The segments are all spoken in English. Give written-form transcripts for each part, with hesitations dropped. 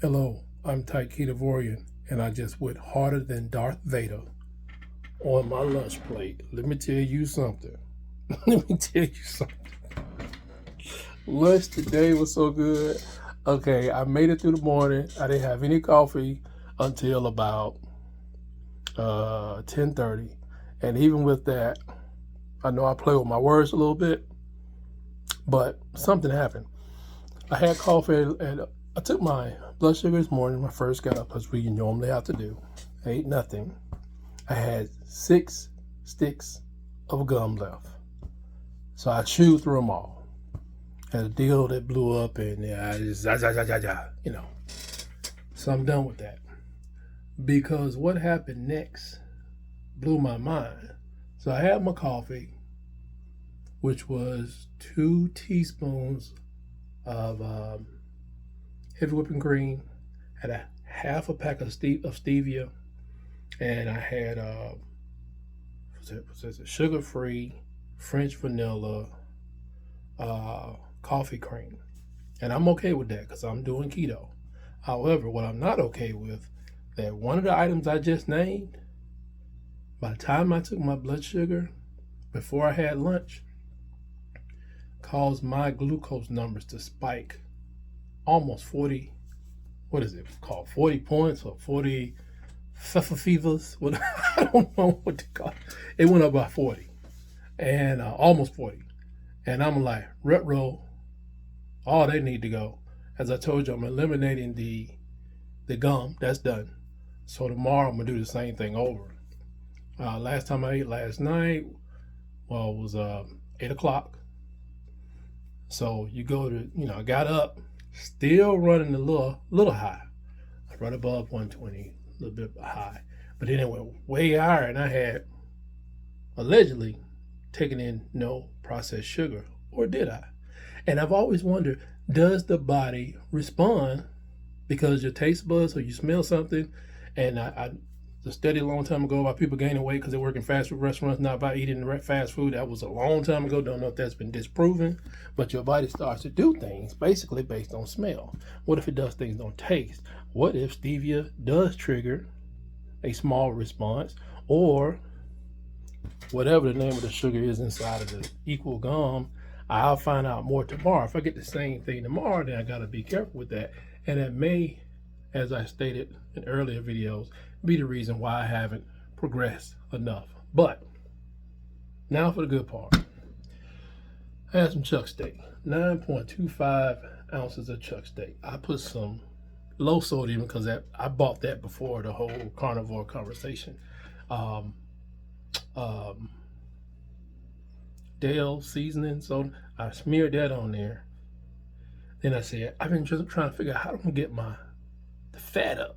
Hello, I'm Ketovorian, and I just went harder than Darth Vader on my lunch plate. Let me tell you something. Let me tell you something. Lunch today was so good. Okay, I made it through the morning. I didn't have any coffee until about 10:30, and even with that, I know I play with my words a little bit, but something happened. I had coffee and I took my blood sugar this morning when I first got up, as we normally have to do. I ate nothing. I had 6 sticks of gum left. So I chewed through them all. Had a deal that blew up, and I just, you know. So I'm done with that. Because what happened next blew my mind. So I had my coffee, which was 2 teaspoons of heavy whipping cream, had a half a pack of stevia, and I had sugar-free French vanilla coffee cream. And I'm okay with that because I'm doing keto. However, what I'm not okay with, that one of the items I just named, by the time I took my blood sugar before I had lunch, caused my glucose numbers to spike almost 40, what is it called, 40 points or 40 fevers? What, I don't know what to call it. It went up by 40 and almost 40. And I'm like, retro, all they need to go. As I told you, I'm eliminating the gum. That's done. So tomorrow I'm going to do the same thing over. Last time I ate last night, well, it was 8 o'clock. So you go to, I got up, still running a little high, right above 120, a little bit high. But then it went way higher, and I had allegedly taken in no processed sugar, or did I? And I've always wondered, does the body respond because your taste buds or you smell something? And I studied a long time ago about people gaining weight because they work in fast food restaurants, not by eating fast food. That was a long time ago. Don't know if that's been disproven, but your body starts to do things basically based on smell. What if it does things on taste? What if stevia does trigger a small response, or whatever the name of the sugar is inside of the equal gum? I'll find out more tomorrow. If I get the same thing tomorrow, then I got to be careful with that. And it may, as I stated in earlier videos, be the reason why I haven't progressed enough. But now for the good part. I had some chuck steak, 9.25 ounces of chuck steak. I put some low sodium because I bought that before the whole carnivore conversation. Dale seasoning, so I smeared that on there. Then I said, I've been just trying to figure out how I'm gonna get the fat up.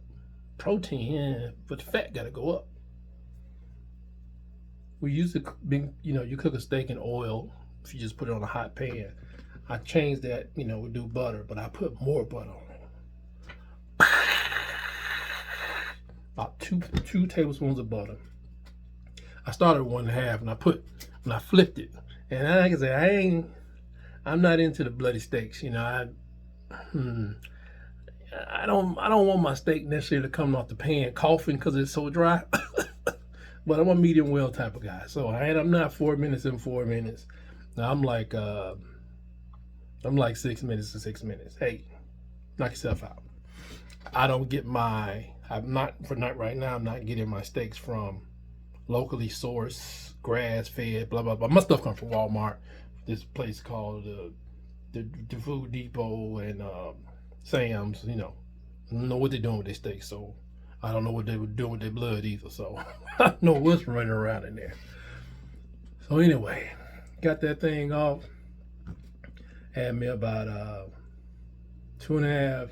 Protein, but the fat got to go up. We used to, you cook a steak in oil if you just put it on a hot pan. I changed that, we do butter, but I put more butter on it. About two tablespoons of butter. I started with 1.5, and I flipped it. And like I said, I'm not into the bloody steaks. I don't want my steak necessarily coming off the pan coughing because it's so dry. But I'm a medium well type of guy. So I'm not 4 minutes in 4 minutes. Now I'm like 6 minutes to 6 minutes. Hey, knock yourself out. I'm not getting my steaks from locally sourced, grass fed, blah, blah, blah. My stuff comes from Walmart. This place called the Food Depot and Sam's, I don't know what they're doing with their steaks, so I don't know what they were doing with their blood either, so I don't know what's running around in there. So anyway, got that thing off, had me about 2.5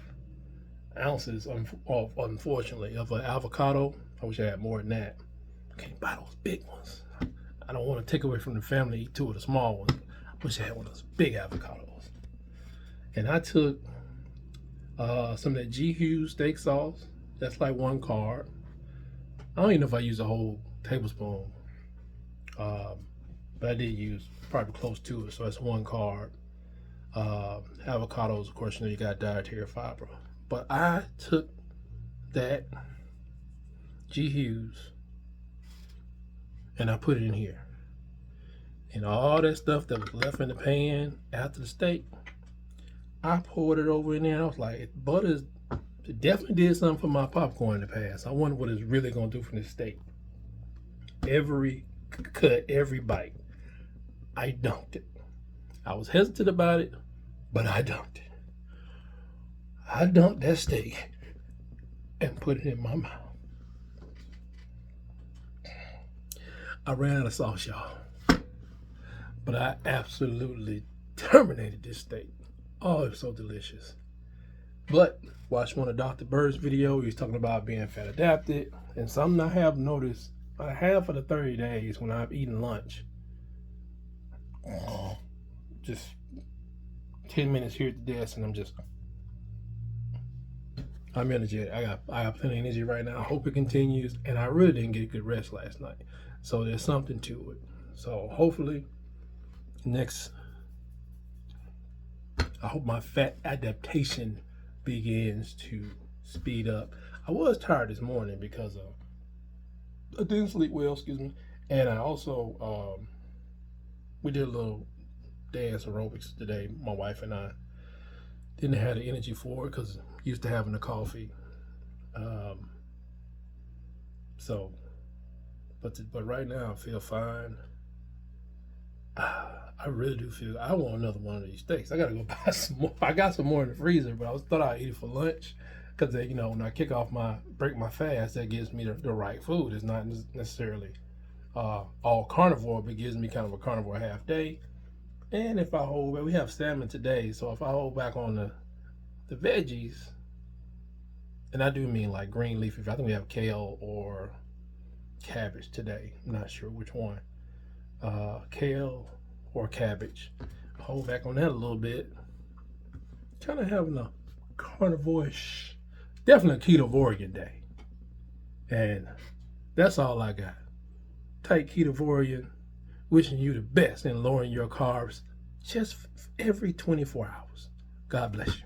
ounces, unfortunately, of an avocado. I wish I had more than that. I can't buy those big ones. I don't want to take away from the family, eat 2 of the small ones. I wish I had one of those big avocados. And I took some of that G-Hughes steak sauce. That's like 1 carb. I don't even know if I used a whole tablespoon, but I did use probably close to it. So that's 1 carb. Avocados, of course, you got dietary fiber. But I took that G Hughes and I put it in here. And all that stuff that was left in the pan after the steak, I poured it over in there. I was like, butter definitely did something for my popcorn in the past. I wonder what it's really gonna do for this steak. Every cut, every bite, I dunked it. I was hesitant about it, but I dunked it. I dunked that steak and put it in my mouth. I ran out of sauce, y'all. But I absolutely terminated this steak. Oh, it was so delicious. But watch one of Dr. Bird's video. He was talking about being fat adapted. And something I have noticed, I have for the 30 days when I've eaten lunch. Just 10 minutes here at the desk and I'm energetic. I got plenty of energy right now. I hope it continues. And I really didn't get good rest last night. So there's something to it. So hopefully I hope my fat adaptation begins to speed up. I was tired this morning because I didn't sleep well, and I also we did a little dance aerobics today. My wife and I didn't have the energy for it because used to having the coffee. But right now I feel fine. I really do feel I want another one of these steaks. I gotta go buy some more. I got some more in the freezer, but I thought I'd eat it for lunch because when I break my fast, that gives me the right food. It's not necessarily all carnivore, but it gives me kind of a carnivore half day. And if I hold back, we have salmon today, so if I hold back on the veggies, and I do mean like green leafy, I think we have kale or cabbage today. I'm not sure which one. Kale or cabbage. Hold back on that a little bit. Kind of having a carnivore-ish, definitely a ketovorian day. And that's all I got. Tight ketovorian, wishing you the best in lowering your carbs just every 24 hours. God bless you.